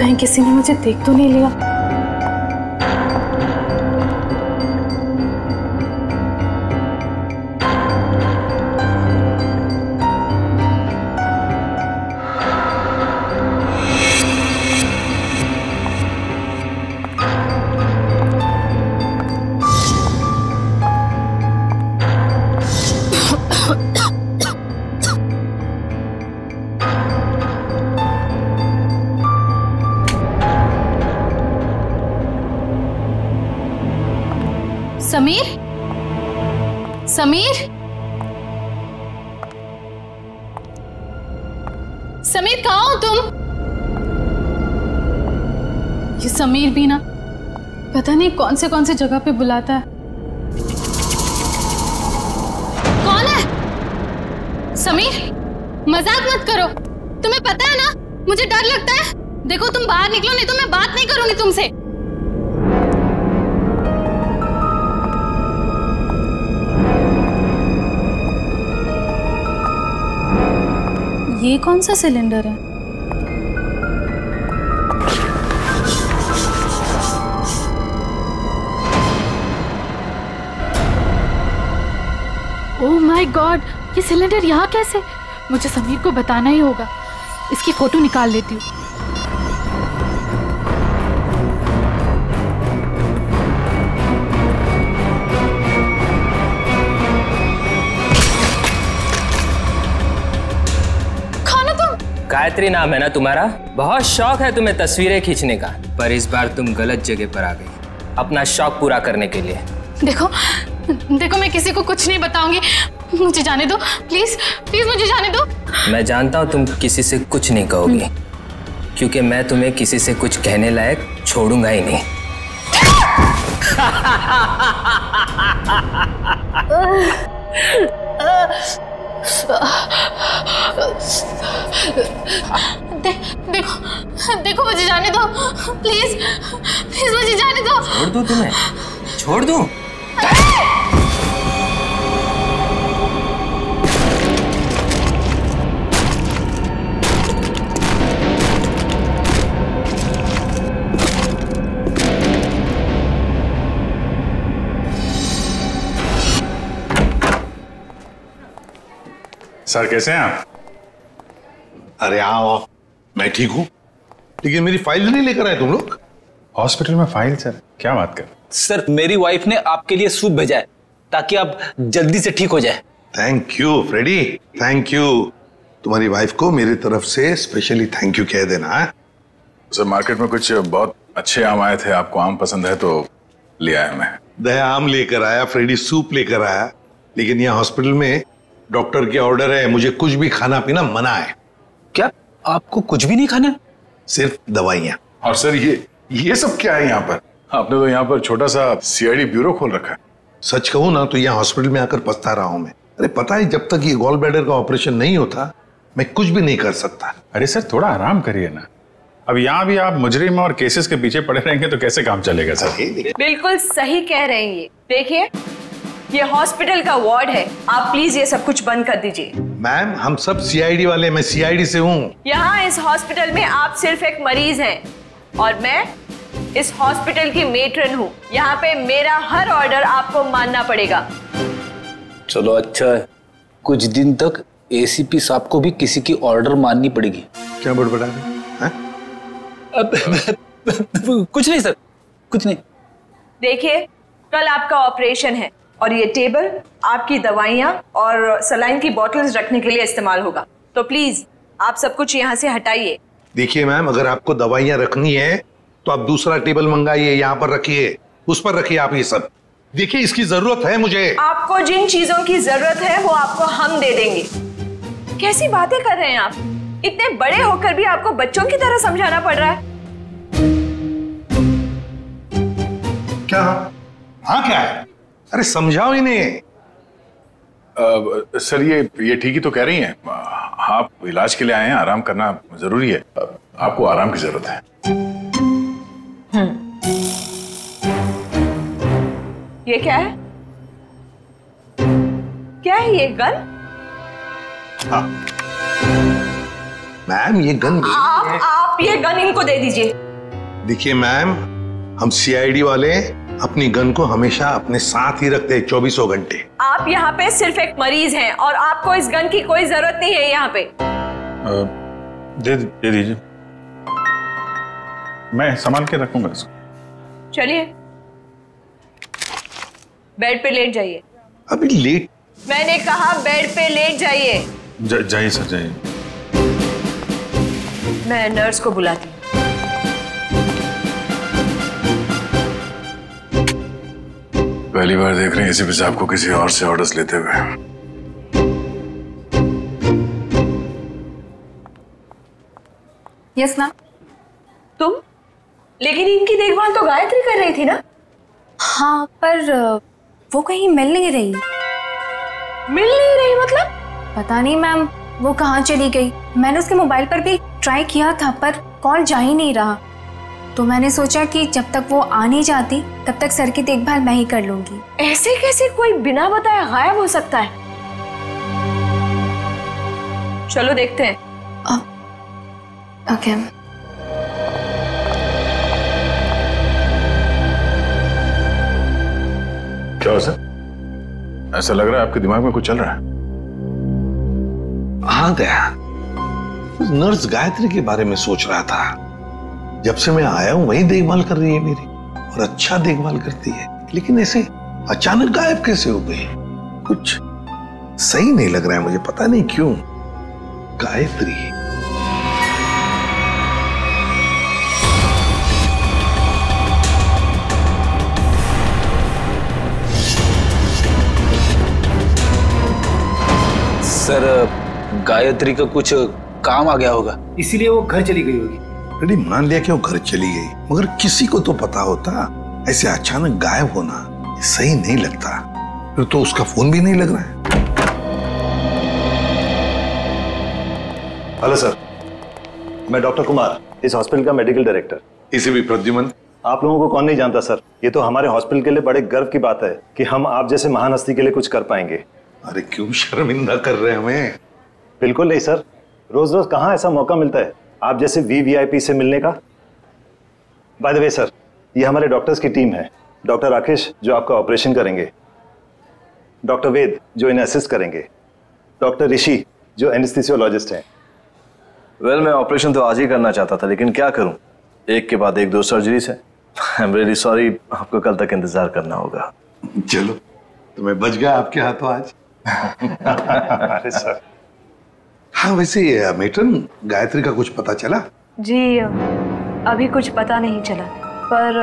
कहीं किसी ने मुझे देख तो नहीं लिया। समीर, समीर, समीर कहाँ हो तुम? ये समीर भी ना पता नहीं कौन से जगह पे बुलाता है। कौन है? समीर, मजाक मत करो। तुम्हें पता है ना मुझे डर लगता है। देखो तुम बाहर निकलो नहीं तो मैं बात नहीं करूंगी तुमसे। ये कौन सा सिलेंडर है? ओह माय गॉड, ये सिलेंडर यहाँ कैसे? मुझे समीर को बताना ही होगा। इसकी फोटो निकाल लेती हूँ। गायत्री नाम है ना तुम्हारा? बहुत शौक है तुम्हें तस्वीरें खींचने का, पर इस बार तुम गलत जगह पर आ गई अपना शौक पूरा करने के लिए। देखो देखो, मैं किसी को कुछ नहीं बताऊंगी। मुझे जाने दो प्लीज, प्लीज मुझे जाने दो। मैं जानता हूँ तुम किसी से कुछ नहीं कहोगी, क्योंकि मैं तुम्हें किसी से कुछ कहने लायक छोड़ूंगा ही नहीं। देखो मुझे जाने दो प्लीज, प्लीज मुझे जाने दो। छोड़ दूं तुम्हें? छोड़ दूं? सर कैसे हैं आप? अरे आओ, मैं ठीक हूँ, लेकिन मेरी फाइल नहीं लेकर आए तुम लोग। हॉस्पिटल में फाइल? सर क्या बात कर? सर मेरी वाइफ ने आपके लिए सूप भेजा है ताकि आप जल्दी से ठीक हो जाए। Thank you Freddy, thank you. तुम्हारी वाइफ को मेरी तरफ से स्पेशली थैंक यू कह देना है। सर मार्केट में कुछ बहुत अच्छे आम आए थे, आपको आम पसंद है तो ले आया मैं। दया आम लेकर आया, फ्रेडी सूप लेकर आया, लेकिन यहाँ हॉस्पिटल में डॉक्टर के ऑर्डर है, मुझे कुछ भी खाना पीना मना है। क्या आपको कुछ भी नहीं खाना? सिर्फ दवाइयाँ। और सर ये सब क्या है यहाँ पर? आपने तो यहाँ पर छोटा सा सीआईडी ब्यूरो खोल रखा है। सच कहूँ ना तो यहाँ हॉस्पिटल में आकर पछता रहा हूँ मैं। अरे पता है, जब तक ये गॉल ब्लैडर का ऑपरेशन नहीं होता मैं कुछ भी नहीं कर सकता। अरे सर थोड़ा आराम करिए ना। अब यहाँ भी आप मुजरिम और केसेस के पीछे पड़े रहेंगे तो कैसे काम चलेगा सर? बिल्कुल सही कह रहे हैं ये। देखिए ये हॉस्पिटल का वार्ड है, आप प्लीज ये सब कुछ बंद कर दीजिए। मैम हम सब सीआईडी वाले, मैं सीआईडी से हूँ। यहाँ इस हॉस्पिटल में आप सिर्फ एक मरीज हैं और मैं इस हॉस्पिटल की मेट्रन हूँ। यहाँ पे मेरा हर ऑर्डर आपको मानना पड़ेगा। चलो अच्छा है, कुछ दिन तक एसीपी साहब को भी किसी की ऑर्डर माननी पड़ेगी। क्या बड़बड़ा रहे? कुछ नहीं सर, कुछ नहीं। देखिए कल आपका ऑपरेशन है और ये टेबल आपकी दवाइयाँ और सलाइन की बोतल्स रखने के लिए इस्तेमाल होगा, तो प्लीज आप सब कुछ यहाँ से हटाइए। देखिए मैम, अगर आपको दवाइयाँ रखनी है तो आप दूसरा टेबल मंगाइए, यहाँ पर रखिए, उस पर रखिए आप ये सब। देखिए इसकी जरूरत है मुझे। आपको जिन चीजों की जरूरत है वो आपको हम दे देंगे। कैसी बातें कर रहे हैं आप? इतने बड़े होकर भी आपको बच्चों की तरह समझाना पड़ रहा है। क्या? हाँ क्या है? अरे समझाओ इन्हें। सर ये ठीक ही तो कह रही हैं। आप इलाज के लिए आए हैं, आराम करना जरूरी है, आपको आराम की जरूरत है। ये क्या है? क्या है ये गन? हाँ मैम ये गन आप आप ये गन इनको दे दीजिए। देखिए मैम, हम सीआईडी वाले अपनी गन को हमेशा अपने साथ ही रखते हैं 24 घंटे। आप यहाँ पे सिर्फ एक मरीज हैं और आपको इस गन की कोई जरूरत नहीं है यहाँ पे। दे दीजिए, मैं संभाल के रखूंगा इसको। चलिए बेड पे लेट जाइए। अभी लेट? मैंने कहा बेड पे लेट जाइए। जाइए सर, जाइए। मैं नर्स को बुलाती हूँ। पहली बार देख रहे हैं एसीपी साहब को किसी और से ऑर्डर्स लेते हुए। Yes ma'am. तुम? लेकिन इनकी देखभाल तो गायत्री कर रही थी ना? हाँ, पर वो कहीं मिल नहीं रही। मिल नहीं रही मतलब? पता नहीं मैम, वो कहाँ चली गई। मैंने उसके मोबाइल पर भी ट्राई किया था पर कॉल जा ही नहीं रहा। तो मैंने सोचा कि जब तक वो आ नहीं जाती तब तक सर की देखभाल मैं ही कर लूंगी। ऐसे कैसे कोई बिना बताए गायब हो सकता है? चलो देखते हैं। ओके। क्या हो सर? ऐसा लग रहा है आपके दिमाग में कुछ चल रहा है। हाँ दया, नर्स गायत्री के बारे में सोच रहा था। जब से मैं आया हूं वही देखभाल कर रही है मेरी, और अच्छा देखभाल करती है, लेकिन ऐसे अचानक गायब कैसे हो गई? कुछ सही नहीं लग रहा है मुझे, पता नहीं क्यों। गायत्री सर, गायत्री का कुछ काम आ गया होगा, इसीलिए वो घर चली गई होगी। अरे मान लिया कि वो घर चली गई, मगर किसी को तो पता होता। ऐसे अचानक गायब होना सही नहीं लगता। फिर तो उसका फोन भी नहीं लग रहा है। हेलो सर, मैं डॉक्टर कुमार, इस हॉस्पिटल का मेडिकल डायरेक्टर। इसे भी प्रद्युमन। आप लोगों को कौन नहीं जानता सर, ये तो हमारे हॉस्पिटल के लिए बड़े गर्व की बात है कि हम आप जैसे महान हस्ती के लिए कुछ कर पाएंगे। अरे क्यों शर्मिंदा कर रहे हैं हमें? बिल्कुल नहीं सर, रोज रोज कहाँ ऐसा मौका मिलता है आप जैसे वीवीआईपी से मिलने का। बाय द वे सर, ये हमारे डॉक्टर्स की टीम है। डॉक्टर राकेश जो आपका ऑपरेशन करेंगे, डॉक्टर वेद जो इन्हें असिस्ट करेंगे, डॉक्टर ऋषि जो एनेस्थीसियोलॉजिस्ट हैं। वेल, मैं ऑपरेशन तो आज ही करना चाहता था, लेकिन क्या करूं, एक के बाद एक 2 सर्जरीज है। आई एम रियली सॉरी, आपको कल तक इंतजार करना होगा। चलो, तो मैं बच गया आपके हाथों आज। अरे सर। हाँ, वैसे मेट्रन, गायत्री का कुछ पता चला? जी अभी कुछ पता नहीं चला, पर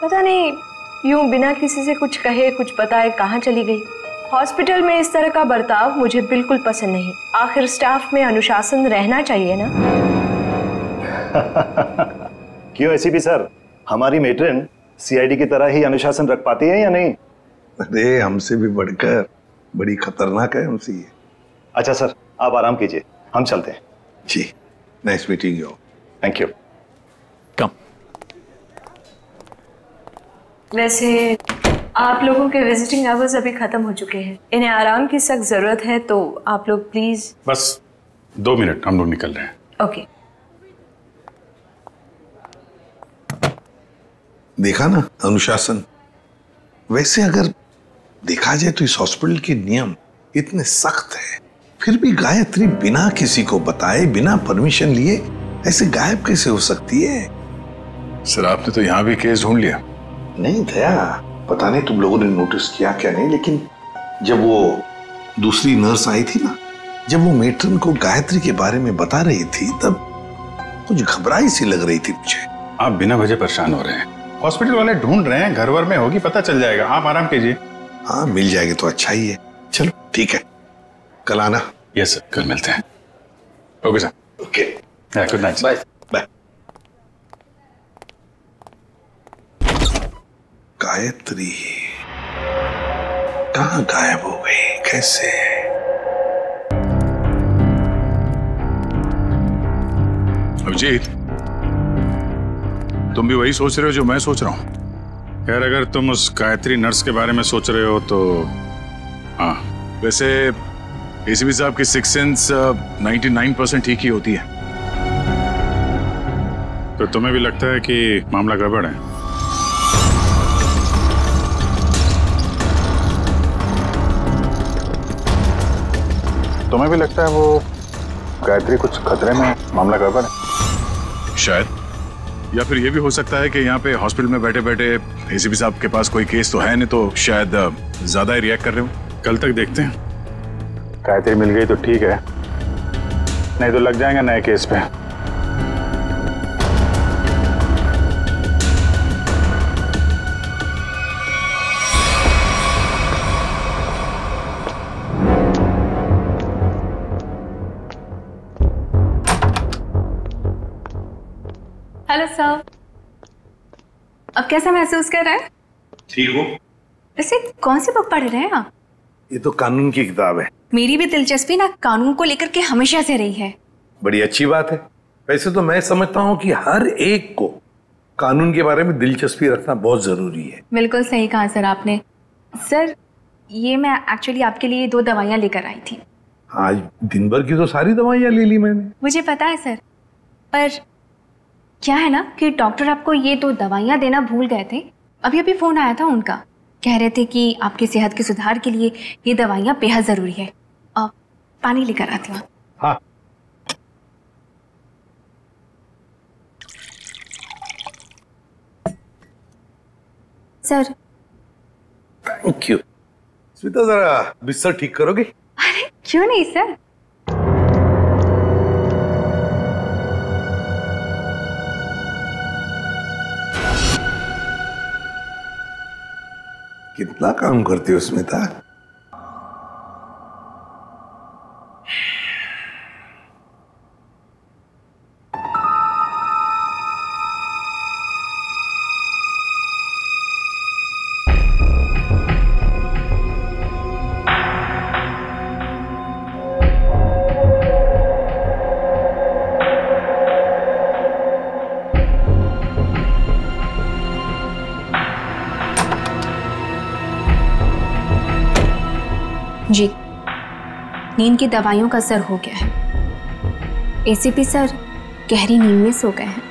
पता नहीं यूं बिना किसी से कुछ कहे कुछ बताए कहाँ चली गई। हॉस्पिटल में इस तरह का बर्ताव मुझे बिल्कुल पसंद नहीं। आखिर स्टाफ में अनुशासन रहना चाहिए ना। क्यों एसीपी सर, हमारी मेट्रन सीआईडी की तरह ही अनुशासन रख पाती है या नहीं? अरे हमसे भी बढ़कर बड़ी खतरनाक है हमसे ये। अच्छा सर, आप आराम कीजिए, हम चलते हैं। जी, nice meeting you. Thank you. Come. वैसे आप लोगों के विजिटिंग आवर्स अभी खत्म हो चुके हैं, इन्हें आराम की सख्त जरूरत है, तो आप लोग प्लीज। बस 2 मिनट, हम लोग निकल रहे हैं। ओके। देखा ना अनुशासन। वैसे अगर देखा जाए तो इस हॉस्पिटल के नियम इतने सख्त है, फिर भी गायत्री बिना किसी को बताए, बिना परमिशन लिए ऐसे गायब कैसे हो सकती है? सर, आपने तो यहाँ भी केस ढूंढ लिया। नहीं दया, पता नहीं तुम लोगों ने नोटिस किया क्या नहीं, लेकिन जब वो दूसरी नर्स आई थी ना, जब वो मेट्रन को गायत्री के बारे में बता रही थी, तब कुछ घबराई सी लग रही थी मुझे। आप बिना वजह परेशान हो रहे हैं। हॉस्पिटल वाले ढूंढ रहे हैं, घर वर में होगी, पता चल जाएगा। आप आराम कीजिए। हाँ, मिल जाएगी तो अच्छा ही है। चलो ठीक है, कल आना। यस सर, कल मिलते हैं। Okay sir. Okay, good night. Bye bye. Gayatri कहाँ गायब हो गई, कैसे? अभिजीत, तुम भी वही सोच रहे हो जो मैं सोच रहा हूँ। यार, अगर तुम उस गायत्री नर्स के बारे में सोच रहे हो तो हाँ, वैसे एसीपी साहब की 6 सेंस 99% ठीक ही होती है। तो तुम्हें भी लगता है कि मामला गड़बड़ है? तुम्हें भी लगता है वो गायत्री कुछ खतरे में, मामला गड़बड़ है? शायद। या फिर ये भी हो सकता है कि यहाँ पे हॉस्पिटल में बैठे बैठे एसीपी साहब के पास कोई केस तो है नहीं, तो शायद ज्यादा ही रिएक्ट कर रहे हो। कल तक देखते हैं। गायत्री मिल गई तो ठीक है, नहीं तो लग जाएंगे नए केस पे। हेलो सर, अब कैसा महसूस कर रहे हैं? ठीक हो? वैसे कौन सी बुक पढ़ रहे हैं आप? ये तो कानून की किताब है। मेरी भी दिलचस्पी ना कानून को लेकर के हमेशा से रही है। बड़ी अच्छी बात है। वैसे तो मैं समझता हूँ कि हर एक को कानून के बारे में दिलचस्पी रखना बहुत जरूरी है। बिल्कुल सही कहा सर आपने। सर, ये मैं एक्चुअली आपके लिए 2 दवाइयाँ लेकर आई थी। आज दिन भर की तो सारी दवाइयाँ ले ली मैंने। मुझे पता है सर, पर क्या है ना कि डॉक्टर आपको ये 2 दवाइयाँ देना भूल गए थे। अभी अभी फोन आया था उनका, कह रहे थे कि आपकी सेहत के सुधार के लिए ये दवाइयाँ बेहद जरूरी है। पानी लेकर आती हूँ। हाँ। सर। Thank you. स्मिता, जरा बिस्तर ठीक करोगे? अरे क्यों नहीं सर। कितना काम करती हो स्मिता? जी, नींद की दवाइयों का असर हो गया है। एसीपी सर गहरी नींद में सो गए हैं।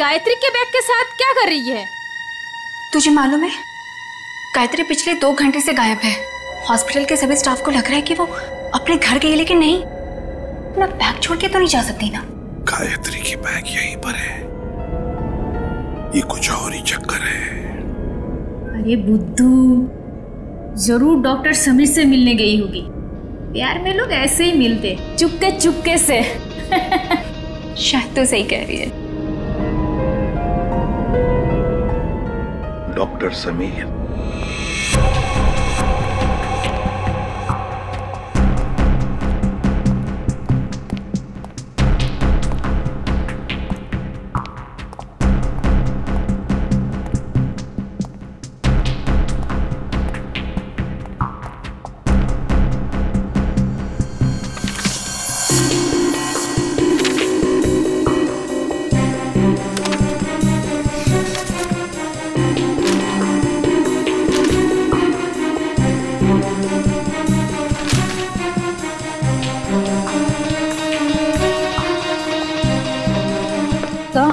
गायत्री के बैग के साथ क्या कर रही है? तुझे मालूम है, गायत्री पिछले 2 घंटे से गायब है। हॉस्पिटल के सभी स्टाफ को लग रहा है कि वो अपने घर गई, लेकिन नहीं, अपना बैग छोड़ के तो नहीं जा सकती ना। गायत्री की बैग यहीं पर है, ये कुछ और ही चक्कर है। अरे बुद्धू, जरूर डॉक्टर समीर से मिलने गई होगी। प्यार में लोग ऐसे ही मिलते, चुपके चुपके से। शायद तो सही कह रही है। डॉक्टर समीर,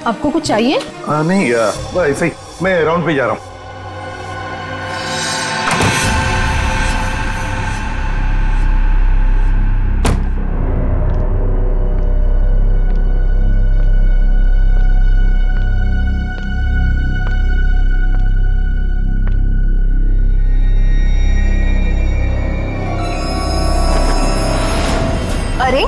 आपको कुछ चाहिए? नहीं, ऐसे ही मैं राउंड पे जा रहा हूँ। अरे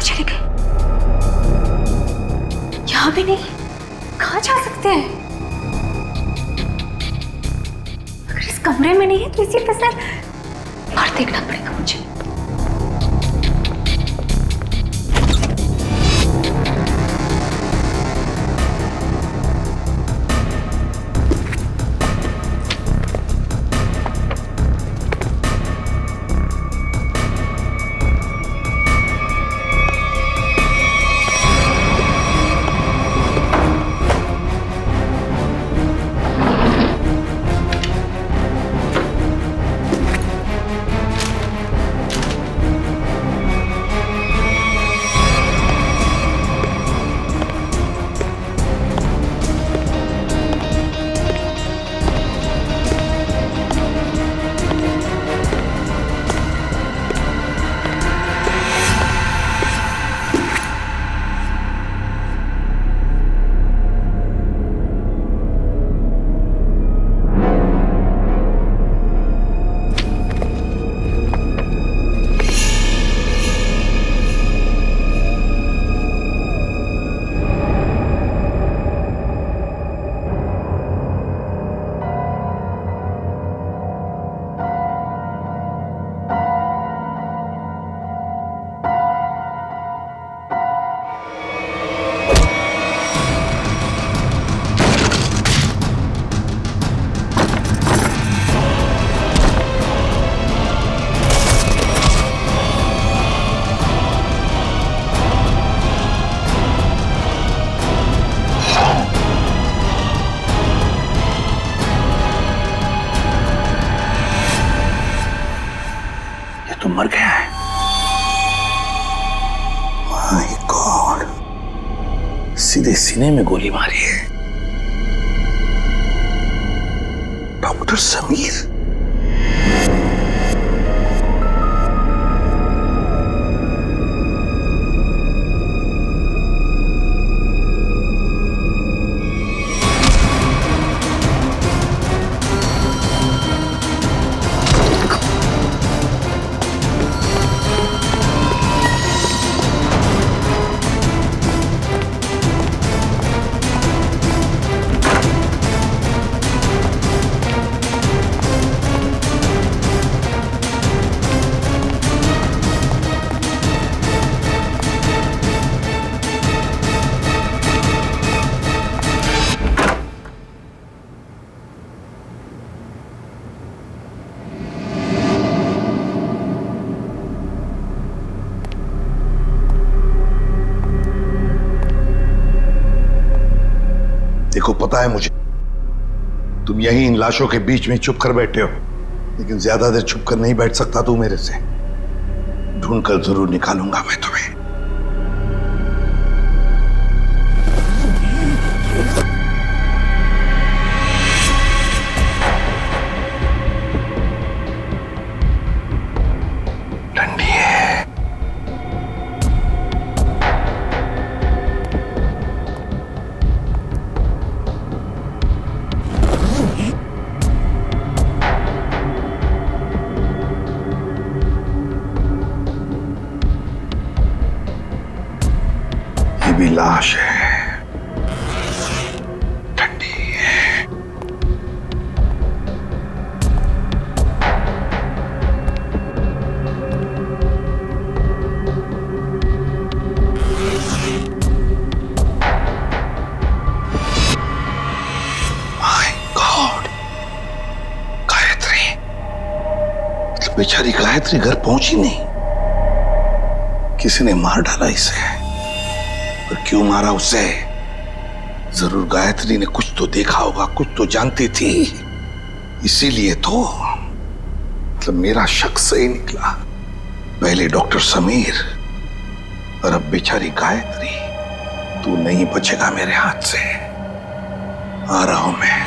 चले गए, यहाँ भी नहीं, कहाँ जा सकते हैं? अगर इस कमरे में नहीं है तो इसी पे सर बाहर देखना पड़ेगा मुझे। मर गया है। माय गॉड, सीधे सीने में गोली मारी है। डॉक्टर समीर, देखो पता है मुझे, तुम यहीं इन लाशों के बीच में चुप कर बैठे हो, लेकिन ज्यादा देर चुप कर नहीं बैठ सकता तू मेरे से। ढूंढकर जरूर निकालूंगा मैं तुम्हें। ठंडी है। ये भी लाश है, ठंडी है। माय गॉड, गायत्री, मतलब बेचारी गायत्री घर पहुंची नहीं। किसी ने मार डाला इसे। पर क्यों मारा उसे? जरूर गायत्री ने कुछ तो देखा होगा, कुछ तो जानती थी, इसीलिए तो। मतलब मेरा शक सही निकला। पहले डॉक्टर समीर और अब बेचारी गायत्री। तू नहीं बचेगा मेरे हाथ से। आ रहा हूं मैं।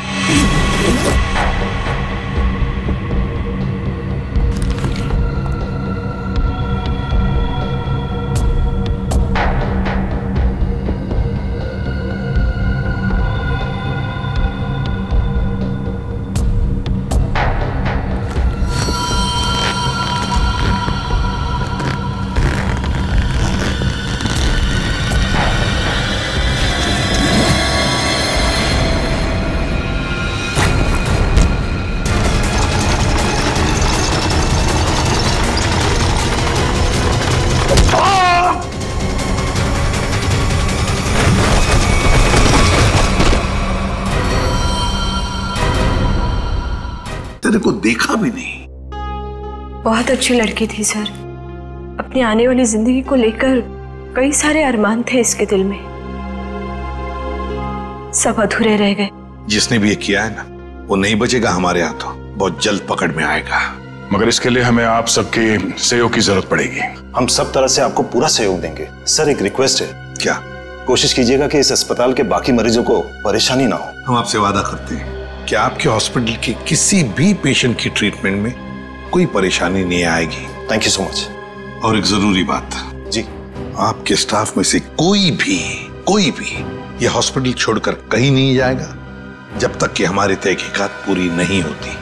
तेरे को देखा भी नहीं। बहुत अच्छी लड़की थी सर। अपनी आने वाली जिंदगी को लेकर कई सारे अरमान थे इसके दिल में, सब अधूरे रह गए। जिसने भी ये किया है ना, वो नहीं बचेगा हमारे हाथों। बहुत जल्द पकड़ में आएगा। मगर इसके लिए हमें आप सबके सहयोग की जरूरत पड़ेगी। हम सब तरह से आपको पूरा सहयोग देंगे। सर एक रिक्वेस्ट है। क्या? कोशिश कीजिएगा कि इस अस्पताल के बाकी मरीजों को परेशानी ना हो। हम आपसे वादा करते हैं कि आपके हॉस्पिटल के किसी भी पेशेंट की ट्रीटमेंट में कोई परेशानी नहीं आएगी। Thank you so much. और एक जरूरी बात जी, आपके स्टाफ में से कोई भी ये हॉस्पिटल छोड़कर कहीं नहीं जाएगा जब तक कि हमारी तहकीकात पूरी नहीं होती।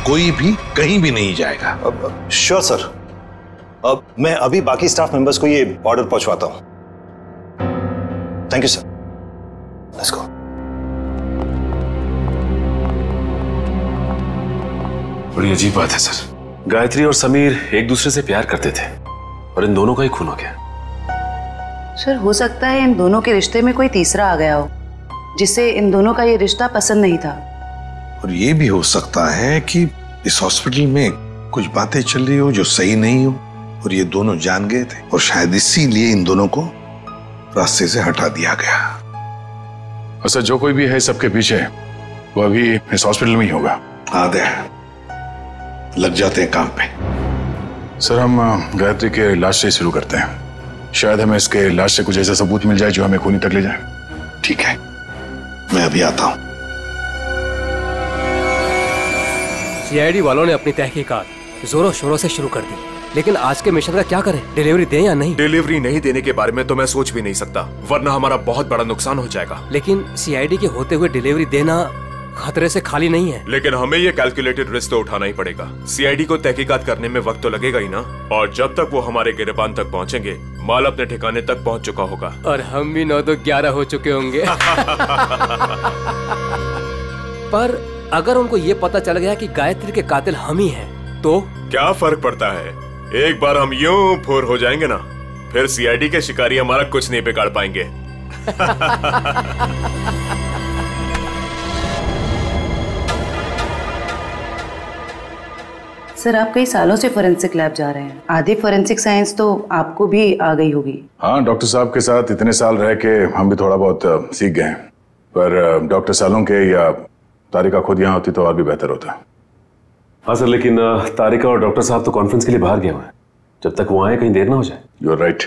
कोई भी कहीं भी नहीं जाएगा। Sure sir. अब मैं अभी बाकी स्टाफ मेंबर्स को ये ऑर्डर पहुंचवाता हूं। Thank you sir. Let's go. बड़ी अजीब बात है सर। गायत्री और समीर एक दूसरे से प्यार करते थे और इन दोनों का ही खून हो गया। सर हो सकता है इन दोनों के रिश्ते में कोई तीसरा आ गया हो, जिससे इन दोनों का ये रिश्ता पसंद नहीं था। और ये भी हो सकता है कि इस हॉस्पिटल में कुछ बातें चल रही हो जो सही नहीं हो, और ये दोनों जान गए थे, और शायद इसीलिए इन दोनों को रास्ते से हटा दिया गया। अच्छा, जो कोई भी है सबके पीछे, वो अभी इस हॉस्पिटल में ही होगा। आदे लग जाते हैं काम पे। सर हम गायत्री के लाश से शुरू करते हैं। शायद हमें इसके लाश से कुछ ऐसा सबूत मिल जाए जो हमें खूनी तक ले जाए। ठीक है, मैं अभी आता हूं। सीआईडी वालों ने अपनी तहकीकात जोरों शोरों से शुरू कर दी, लेकिन आज के मिशन का क्या करें? डिलीवरी दें या नहीं? डिलीवरी नहीं देने के बारे में तो मैं सोच भी नहीं सकता, वरना हमारा बहुत बड़ा नुकसान हो जाएगा। लेकिन सीआईडी के होते हुए डिलीवरी देना खतरे से खाली नहीं है। लेकिन हमें ये कैलकुलेटेड रिस्क तो उठाना ही पड़ेगा। सीआईडी को तहकीकात करने में वक्त तो लगेगा ही ना, और जब तक वो हमारे गिरबान तक पहुंचेंगे, माल अपने ठिकाने तक पहुंच चुका होगा। और हम भी 9 तो 11 हो चुके होंगे। पर अगर उनको ये पता चल गया कि गायत्री के कातिल हम ही हैं, तो क्या फर्क पड़ता है? एक बार हम यूं फुर हो जाएंगे ना, फिर सीआईडी के शिकारी हमारा कुछ नहीं बिगाड़ पाएंगे। सर आप कई सालों से फोरेंसिक लैब जा रहे हैं, आधी फोरेंसिक साइंस तो आपको भी आ गई होगी। हाँ, डॉक्टर साहब के साथ इतने साल रह के हम भी थोड़ा बहुत सीख गए हैं। पर डॉक्टर सालोंके या तारिका खुद यहाँ होती तो और भी बेहतर होता। हाँ सर, लेकिन तारिका और डॉक्टर साहब तो कॉन्फ्रेंस के लिए बाहर गए हुए हैं। जब तक वो आए कहीं देर ना हो जाए। You are right.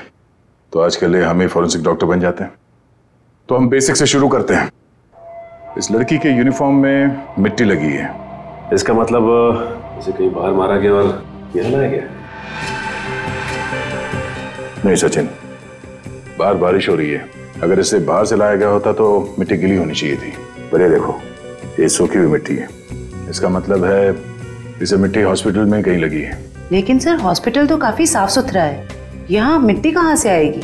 तो आज के लिए हम ही फॉरेंसिक डॉक्टर बन जाते हैं। तो हम बेसिक से शुरू करते हैं। इस लड़की के यूनिफॉर्म में मिट्टी लगी है। इसका मतलब इसे कहीं बाहर मारा गया और यहाँ लाया गया? नहीं सचिन, बाहर बारिश हो रही है। अगर इसे बाहर से लाया गया होता तो मिट्टी गीली होनी चाहिए थी। पर ये देखो, ये सूखी हुई मिट्टी है। इसका मतलब है इसे मिट्टी हॉस्पिटल में कहीं लगी है। लेकिन सर हॉस्पिटल तो काफी साफ सुथरा है, यहाँ मिट्टी कहाँ से आएगी?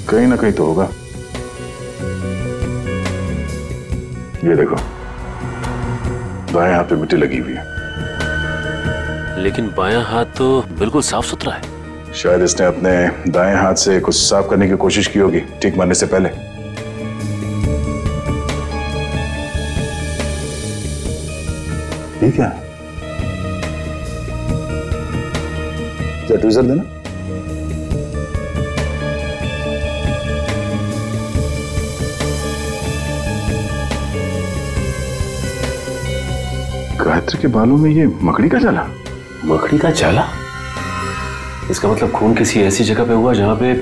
कहीं ना कहीं तो होगा। ये देखो, बाएं हाथ पे मिट्टी लगी हुई है। लेकिन बायां हाथ तो बिल्कुल साफ सुथरा है। शायद इसने अपने दाएं हाथ से कुछ साफ करने की कोशिश की होगी ठीक मारने से पहले। ठीक है, क्या ट्वीजर देना? गायत्री के बालों में ये मकड़ी का जाला। मकड़ी का जाला? इसका मतलब खून किसी ऐसी जगह पे हुआ जहां पे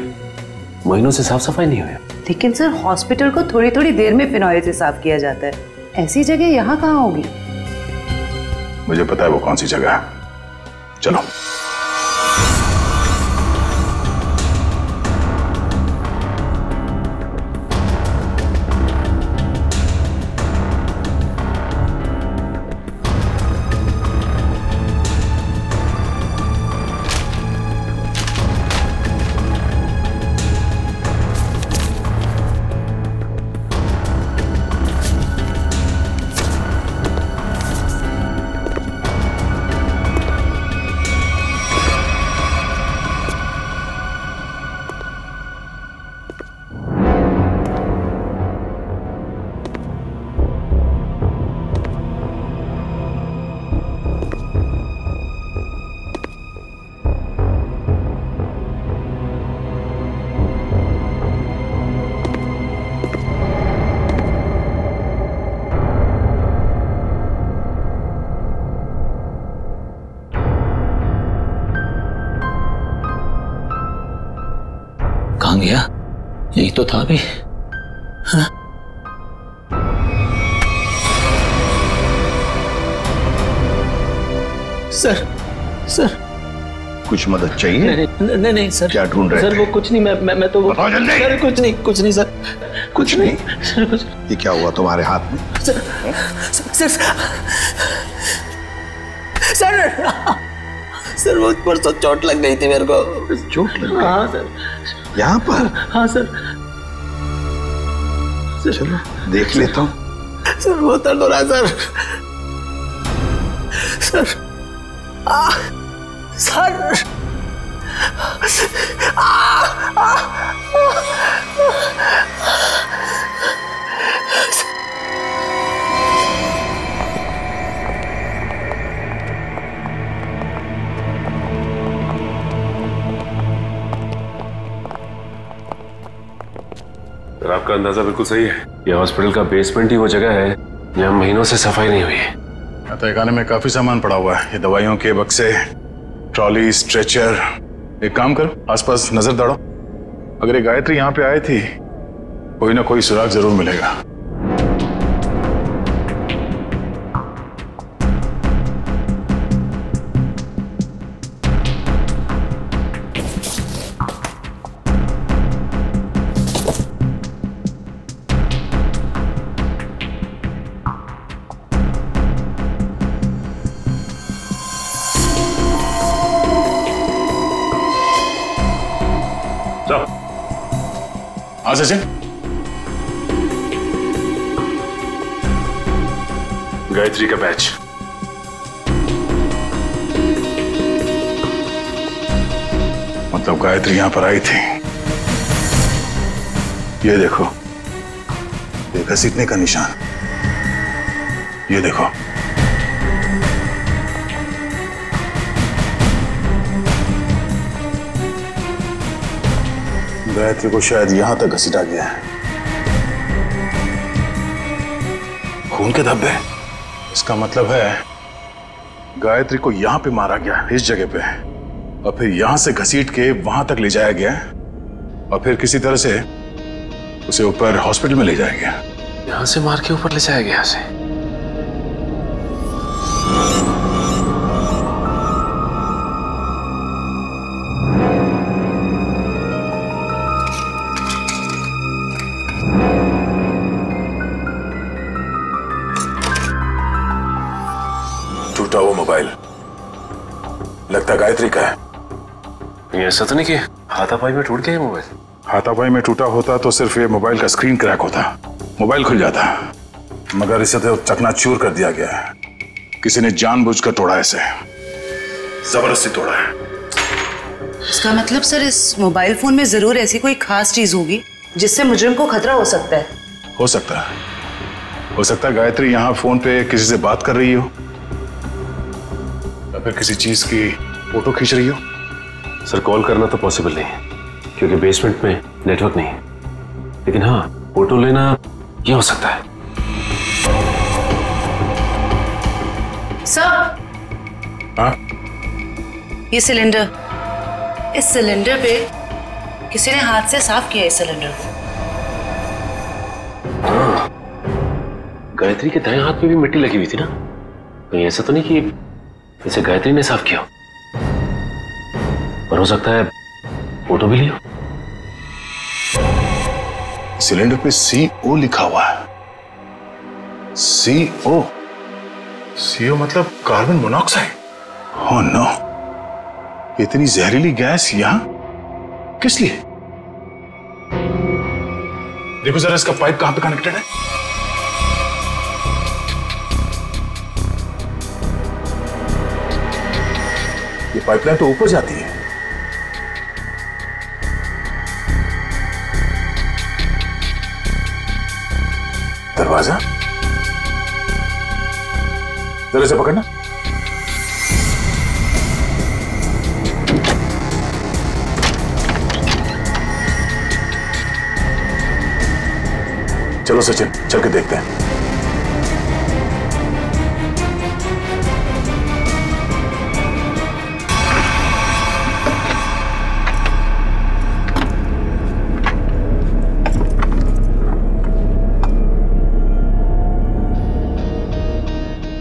महीनों से साफ सफाई नहीं हुई। लेकिन सर हॉस्पिटल को थोड़ी थोड़ी देर में फिनॉइल से साफ किया जाता है, ऐसी जगह यहाँ कहाँ होगी? मुझे पता है वो कौन सी जगह है। चलो। कहाँ गया? यही तो था अभी। हाँ? सर, सर कुछ मदद चाहिए? नहीं नहीं सर। क्या ढूंढ रहे सर? थे? वो कुछ नहीं, मैं तो बताओ जल्दी। सर कुछ नहीं सर, कुछ नहीं सर, कुछ। ये क्या हुआ तुम्हारे हाथ में? सर सर सर वो परसों चोट लग गई थी मेरे को। चोट लग गई? हाँ सर। यहाँ पर? हाँ सर। चलो देख लेता हूँ। सर वो दर्द हो रहा है सर। सर सर आपका अंदाजा बिल्कुल सही है। यह हॉस्पिटल का बेसमेंट ही वो जगह है जहाँ महीनों से सफाई नहीं हुई है। तहखाने में काफी सामान पड़ा हुआ है। ये दवाइयों के बक्से, ट्रॉली, स्ट्रेचर। एक काम करो, आसपास नजर दौड़ो। अगर ये गायत्री यहाँ पे आई थी, कोई ना कोई सुराग जरूर मिलेगा। हाँ सचिन, गायत्री का बैच। मतलब गायत्री यहां पर आई थी। ये देखो, ये घसीटने का निशान। ये देखो, गायत्री को शायद यहां तक घसीटा गया है। खून के धब्बे? इसका मतलब है गायत्री को यहां पे मारा गया, इस जगह पे, और फिर यहां से घसीट के वहां तक ले जाया गया, और फिर किसी तरह से उसे ऊपर हॉस्पिटल में ले जाया गया। यहां से मार के ऊपर ले जाया गया उसे? टूटा वो मोबाइल लगता गायत्री का है। ऐसा तो नहीं कि हाथापाई में टूट गया मोबाइल? हाथापाई में टूटा होता तो सिर्फ ये मोबाइल का स्क्रीन क्रैक होता, मोबाइल खुल जाता, मगर इसे तो चकनाचूर कर दिया गया है। किसी ने जानबूझकर तोड़ा, इसे जबरदस्ती तोड़ा है। इसका मतलब सर इस मोबाइल फोन में जरूर ऐसी कोई खास चीज होगी जिससे मुजरिम को खतरा हो सकता है। हो सकता है, हो सकता है गायत्री यहाँ फोन पे किसी से बात कर रही हो, या फिर किसी चीज की फोटो खींच रही हो। सर कॉल करना तो पॉसिबल नहीं है क्योंकि बेसमेंट में नेटवर्क नहीं है, लेकिन हाँ फोटो लेना ये हो सकता है। सर हाँ? ये सिलेंडर, इस सिलेंडर पे किसी ने हाथ से साफ किया इस सिलेंडर को। हाँ, गायत्री के दाएं हाथ में भी मिट्टी लगी हुई थी ना, कहीं ऐसा तो नहीं कि इसे गायत्री ने साफ किया, पर हो सकता है फोटो भी लिया। सिलेंडर पे CO लिखा हुआ है। CO मतलब कार्बन मोनोऑक्साइड। ओह नो, इतनी जहरीली गैस यहां किस लिए? देखो जरा इसका पाइप कहां पे कनेक्टेड है। ये पाइपलाइन तो ऊपर जाती है। दरवाजा जरा से पकड़ना। चलो सचिन, चल के देखते हैं।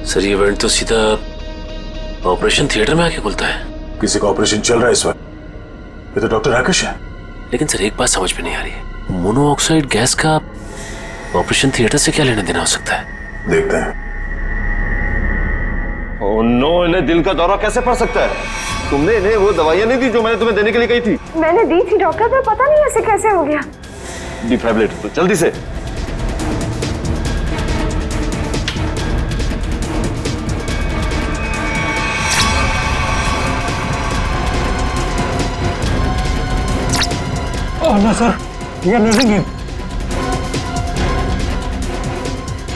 सर ये इवेंट तो सीधा ऑपरेशन थिएटर में आके खुलता है। किसी का ऑपरेशन चल रहा है इस वक्त। ये तो डॉक्टर राकेश है। लेकिन सर एक बात समझ में नहीं आ रही है, मोनोऑक्साइड गैस का ऑपरेशन थिएटर से क्या लेना देना हो सकता है? देखते हैं। ओह नो, इन्हें दिल का दौरा कैसे पड़ सकता है? तुमने इन्हें वो दवाइयां नहीं दी जो मैंने तुम्हें देने के लिए कही थी? मैंने दी थी डॉक्टर, पर पता नहीं ऐसे कैसे हो गया। डिफाइब्रिलेटर तो जल्दी से। ना सर, ये नहीं है।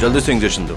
जल्दी से इंजेक्शन दो।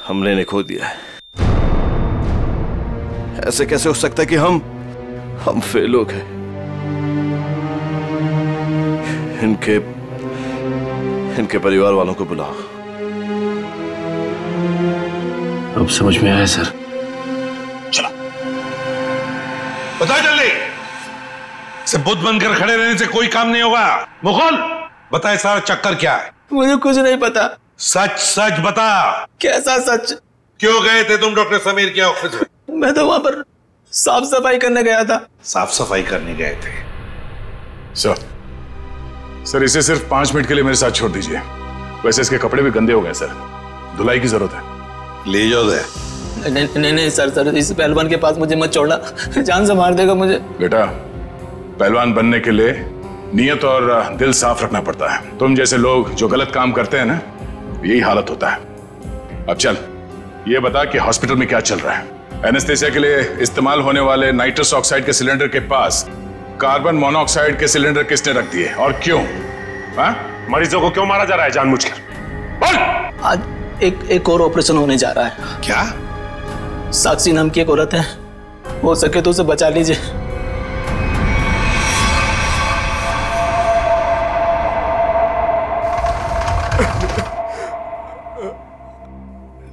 हमने इन्हें खो दिया है। ऐसे कैसे हो सकता है कि हम फेल हो गए? इनके परिवार वालों को बुलाओ। अब समझ में आया सर। चलो बताओ जल्दी। से बुद्ध बनकर खड़े रहने से कोई काम नहीं होगा। मुकुल बताए सारा चक्कर क्या है? मुझे कुछ नहीं पता। सच सच बता। कैसा सच? क्यों गए थे तुम डॉक्टर समीर के ऑफिस में? मैं तो वहां पर साफ सफाई करने गया था। साफ सफाई करने गए थे? सर इसे सिर्फ 5 मिनट के लिए मेरे साथ छोड़ दीजिए। वैसे इसके कपड़े भी गंदे हो गए सर, धुलाई की जरूरत है। ले जाओ दे। नहीं सर, इस पहलवान के पास मुझे मत छोड़ना, जान से मार देगा मुझे। बेटा, पहलवान बनने के लिए नियत और दिल साफ रखना पड़ता है। तुम जैसे लोग जो गलत काम करते हैं ना, यही हालत होता है। अब चल, ये बता कि हॉस्पिटल में क्या चल रहा है? एनेस्थेसिया के लिए इस्तेमाल होने वाले नाइट्रस ऑक्साइड के सिलेंडर के पास कार्बन मोनोऑक्साइड के सिलेंडर किसने रख दिए और क्यों? मरीजों को क्यों मारा जा रहा है जानबूझकर? बोल। आज एक और ऑपरेशन होने जा रहा है। क्या? साक्षी नाम की एक औरत है, हो सके तो उसे बचा लीजिए।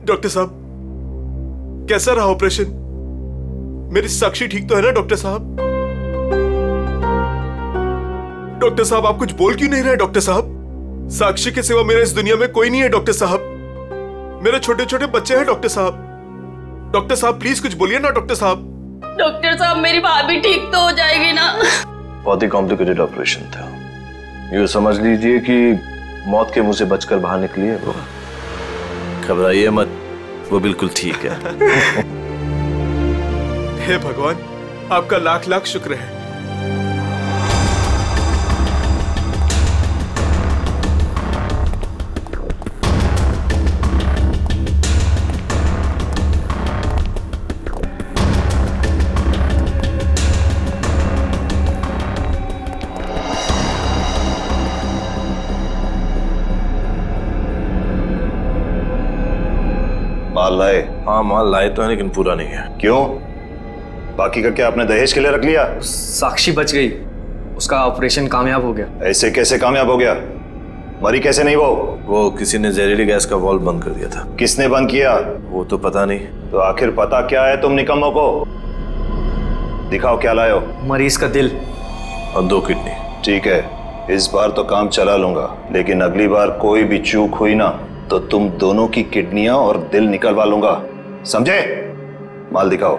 डॉक्टर साहब, कैसा रहा ऑपरेशन? मेरी साक्षी ठीक तो है ना डॉक्टर साहब? डॉक्टर साहब, आप कुछ बोल क्यों नहीं रहे? डॉक्टर साहब, साक्षी के सिवा मेरा इस दुनिया में कोई नहीं है डॉक्टर साहब। मेरे छोटे छोटे बच्चे हैं डॉक्टर साहब। डॉक्टर साहब प्लीज कुछ बोलिए ना डॉक्टर साहब। डॉक्टर साहब, मेरी भाभी ठीक तो हो जाएगी ना? बहुत ही कॉम्प्लिकेटेड ऑपरेशन था। यूँ समझ लीजिए कि मौत के मुंह से बचकर बाहर निकली है वो। घबराइए मत, वो बिल्कुल ठीक है। हे भगवान, आपका लाख लाख शुक्र है। माल लाए? हाँ, माल लाए तो है लेकिन पूरा नहीं है। क्यों? बाकी का क्या आपने दहेज के लिए रख लिया? साक्षी बच गई, उसका ऑपरेशन कामयाब हो गया। ऐसे कैसे कामयाब हो गया? मरी कैसे नहीं वो किसी ने जहरीली गैस का वाल्व बंद कर दिया था। किसने बंद किया? वो तो पता नहीं। तो आखिर पता क्या है तुम निकम्मों को? दिखाओ क्या लाए हो। मरीज का दिल और 2 किडनी। ठीक है, इस बार तो काम चला लूंगा, लेकिन अगली बार कोई भी चूक हुई ना तो तुम दोनों की किडनियां और दिल निकलवा लूंगा, समझे? माल दिखाओ।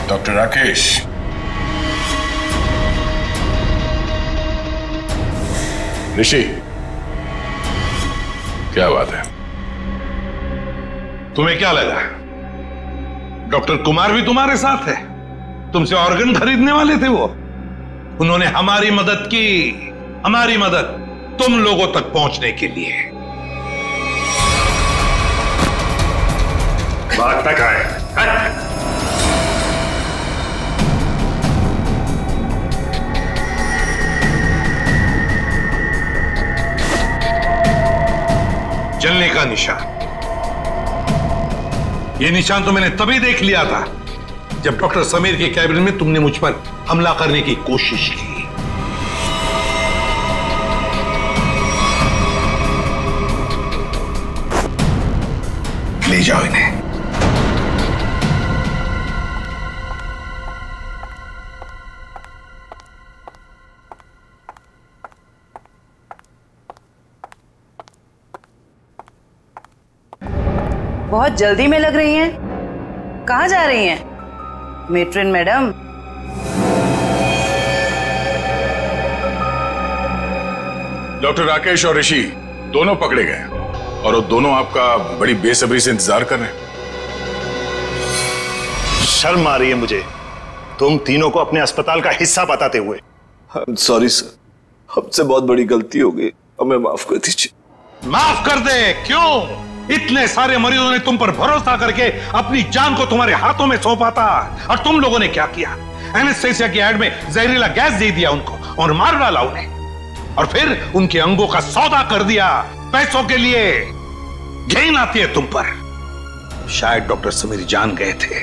डॉक्टर राकेश, ऋषि, क्या बात है? तुम्हें क्या लगा डॉक्टर कुमार भी तुम्हारे साथ है? तुमसे ऑर्गन खरीदने वाले थे वो। उन्होंने हमारी मदद की, हमारी मदद तुम लोगों तक पहुंचने के लिए। बात तक आए। जलने का निशान, ये निशान तो मैंने तभी देख लिया था जब डॉक्टर समीर के कैबिन में तुमने मुझ पर हमला करने की कोशिश की। ले जाओ इन्हें। बहुत जल्दी में लग रही हैं। कहाँ जा रही हैं मेट्रिन मैडम? डॉक्टर राकेश और ऋषि दोनों पकड़े गए और वो दोनों आपका बड़ी बेसब्री से इंतजार कर रहे हैं। शर्म आ रही है मुझे तुम तीनों को अपने अस्पताल का हिस्सा बताते हुए। सॉरी सर, हमसे बहुत बड़ी गलती हो गई, हमें माफ कर दीजिए। माफ कर दे? क्यों? इतने सारे मरीजों ने तुम पर भरोसा करके अपनी जान को तुम्हारे हाथों में सौंपा था, और तुम लोगों ने क्या किया? एनेस्थेसिया की ऐड में जहरीला गैस दे दिया उनको और मार डाला उन्हें, और फिर उनके अंगों का सौदा कर दिया पैसों के लिए। घिन आती है तुम पर। शायद डॉक्टर समीर जान गए थे।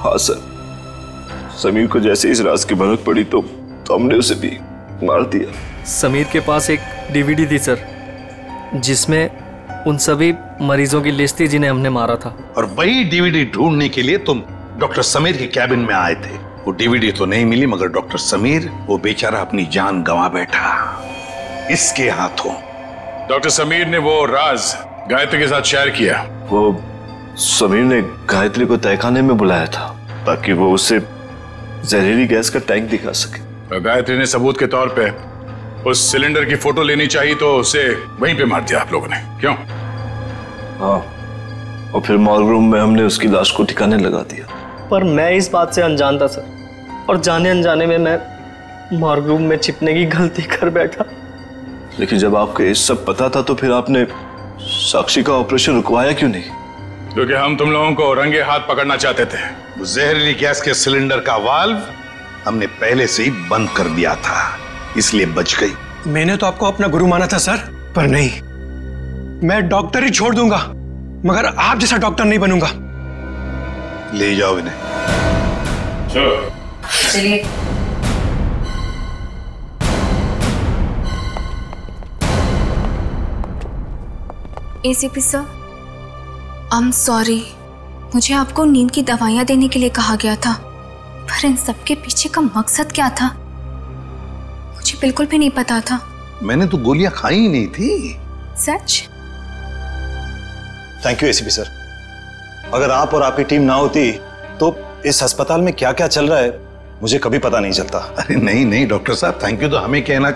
हाँ सर, समीर को जैसे इस राज की भनक पड़ी तो हमने उसे भी मार दिया। समीर के पास एक डीवीडी थी सर, जिसमें उन सभी मरीजों की लिस्ट थी जिन्हें हमने मारा था। और वही डीवीडी ढूंढने के लिए तुम डॉक्टर समीर के कैबिन में आए थे। वो डीवीडी तो नहीं मिली, मगर डॉक्टर समीर, वो बेचारा अपनी जान गंवा बैठा इसके हाथों। डॉक्टर समीर ने वो राज गायत्री के साथ शेयर किया? वो समीर ने गायत्री को तहखाने में बुलाया था ताकि वो उसे जहरीली गैस का टैंक दिखा सके। तो गायत्री ने सबूत के तौर पे उस सिलेंडर की फोटो लेनी चाहिए तो उसे वहीं पे मार दिया आप लोगों ने, क्यों? हाँ, और फिर मॉर्ग रूम में हमने उसकी लाश को ठिकाने लगा दिया। पर मैं इस बात से अनजान था सर, और जाने अनजाने में मैं मॉर्ग रूम में छिपने की गलती कर बैठा। लेकिन जब आपको ये सब पता था तो फिर आपने साक्षी का ऑपरेशन रुकवाया क्यों नहीं? क्योंकि हम तुम लोगों को रंगे हाथ पकड़ना चाहते थे। वो जहरीली गैस के सिलेंडर का वाल्व हमने पहले से ही बंद कर दिया था, इसलिए बच गई। मैंने तो आपको अपना गुरु माना था सर, पर नहीं, मैं डॉक्टर ही छोड़ दूंगा मगर आप जैसा डॉक्टर नहीं बनूंगा। ले जाओ इन्हें। चलिए। ACP sir, I am sorry, मुझे आपको नींद की दवाइयां देने के लिए कहा गया था, पर इन सब के पीछे का मकसद क्या था मुझे बिल्कुल भी नहीं पता था। मैंने तो गोलियां खाई ही नहीं थी। सच? Thank you ACP sir. अगर आप और आपकी टीम ना होती तो इस अस्पताल में क्या क्या चल रहा है मुझे कभी पता नहीं चलता। अरे नहीं नहीं डॉक्टर साहब, थैंक यू तो हमें कहना